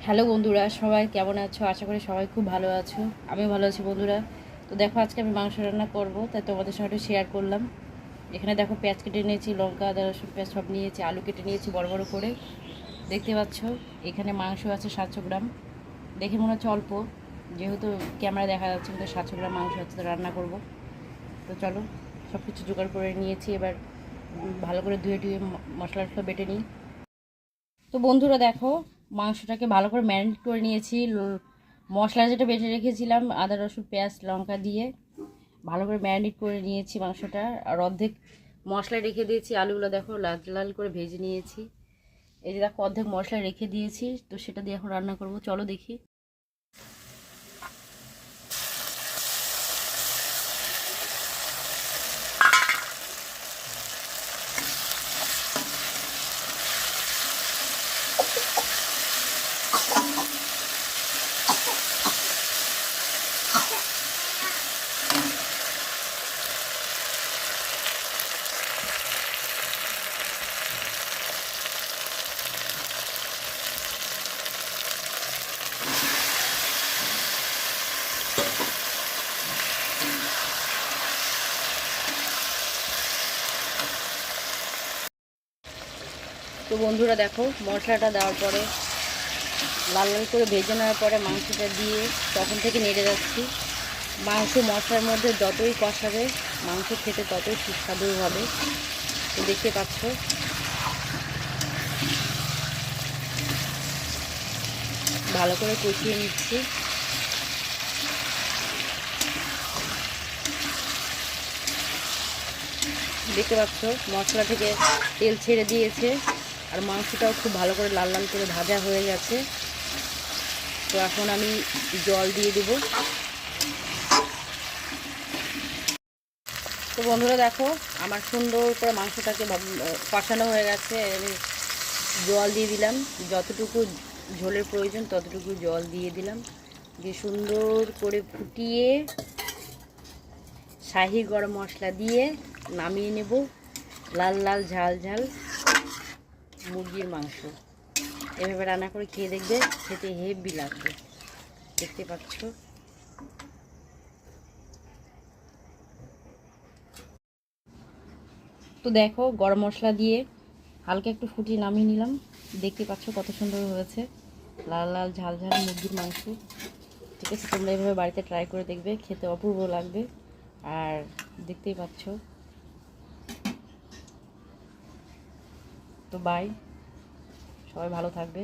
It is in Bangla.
হ্যালো বন্ধুরা, সবাই কেমন আছো? আশা করি সবাই খুব ভালো আছো। আমিও ভালো আছি বন্ধুরা। তো দেখো, আজকে আমি মাংস রান্না করব, তাই তোমাদের সঙ্গে একটু শেয়ার করলাম। এখানে দেখো, পেঁয়াজ কেটে নিয়েছি, লঙ্কা, আদা, রসুন, পেঁয়াজ সব নিয়েছি, আলু কেটে নিয়েছি বড় বড় করে। দেখতে পাচ্ছ এখানে মাংস আছে 700 গ্রাম। দেখে মনে হচ্ছে অল্প, যেহেতু ক্যামেরা দেখা যাচ্ছে, কিন্তু 700 গ্রাম মাংস আছে, তো রান্না করব। তো চলো, সব কিছু জোগাড় করে নিয়েছি। এবার ভালো করে ধুয়ে টুয়ে মশলাটা বেটে নিই। তো বন্ধুরা দেখো, মাংসটাকে ভালো করে ম্যারিনেট করে নিয়েছি। মশলা যেটা বেটে রেখেছিলাম আদা রসুন পেঁয়াজ লঙ্কা দিয়ে ভালো করে ম্যারিনেট করে নিয়েছি মাংসটা। আর অর্ধেক মশলা রেখে দিয়েছি, আলুগুলো দেখো লাল লাল করে ভেজে নিয়েছি। এই যে দেখো, অর্ধেক মশলা রেখে দিয়েছি, তো সেটা দিয়ে এখন রান্না করব। চলো দেখি। তো বন্ধুরা দেখো, মশলাটা দেওয়ার পরে লাল লাল করে ভেজে নেওয়ার পরে মাংসটা দিয়ে তখন থেকে নেড়ে যাচ্ছি। মাংস মশলার মধ্যে যতই কষাবে, মাংস খেতে ততই সুস্বাদু হবে। তো দেখতে পাচ্ছ, ভালো করে কষিয়ে নিচ্ছি। দেখতে পাচ্ছ মশলা থেকে তেল ছেড়ে দিয়েছে, আর মাংসটাও খুব ভালো করে লাল লাল করে ভাজা হয়ে গেছে। তো এখন আমি জল দিয়ে দেব। তো বন্ধুরা দেখো, আমার সুন্দর করে মাংসটাকে কষানো হয়ে গেছে। আমি জল দিয়ে দিলাম, যতটুকু ঝোলের প্রয়োজন ততটুকু জল দিয়ে দিলাম, দিয়ে সুন্দর করে ফুটিয়ে শাহি গরম মশলা দিয়ে নামিয়ে নেব। লাল লাল ঝাল ঝাল মুরগির মাংস এভাবে রান্না করে খেয়ে দেখবে, খেতে হেভি লাগবে। দেখতে পাচ্ছ। তো দেখো, গরম মশলা দিয়ে হালকা একটু ফুটিয়ে নামিয়ে নিলাম। দেখতে পাচ্ছ কত সুন্দর হয়েছে, লাল লাল ঝাল ঝাল মুরগির মাংস। ঠিক আছে, তোমরা এভাবে বাড়িতে ট্রাই করে দেখবে, খেতে অপূর্ব লাগবে। আর দেখতেই পাচ্ছ। তো বাই, সবাই ভালো থাকবে।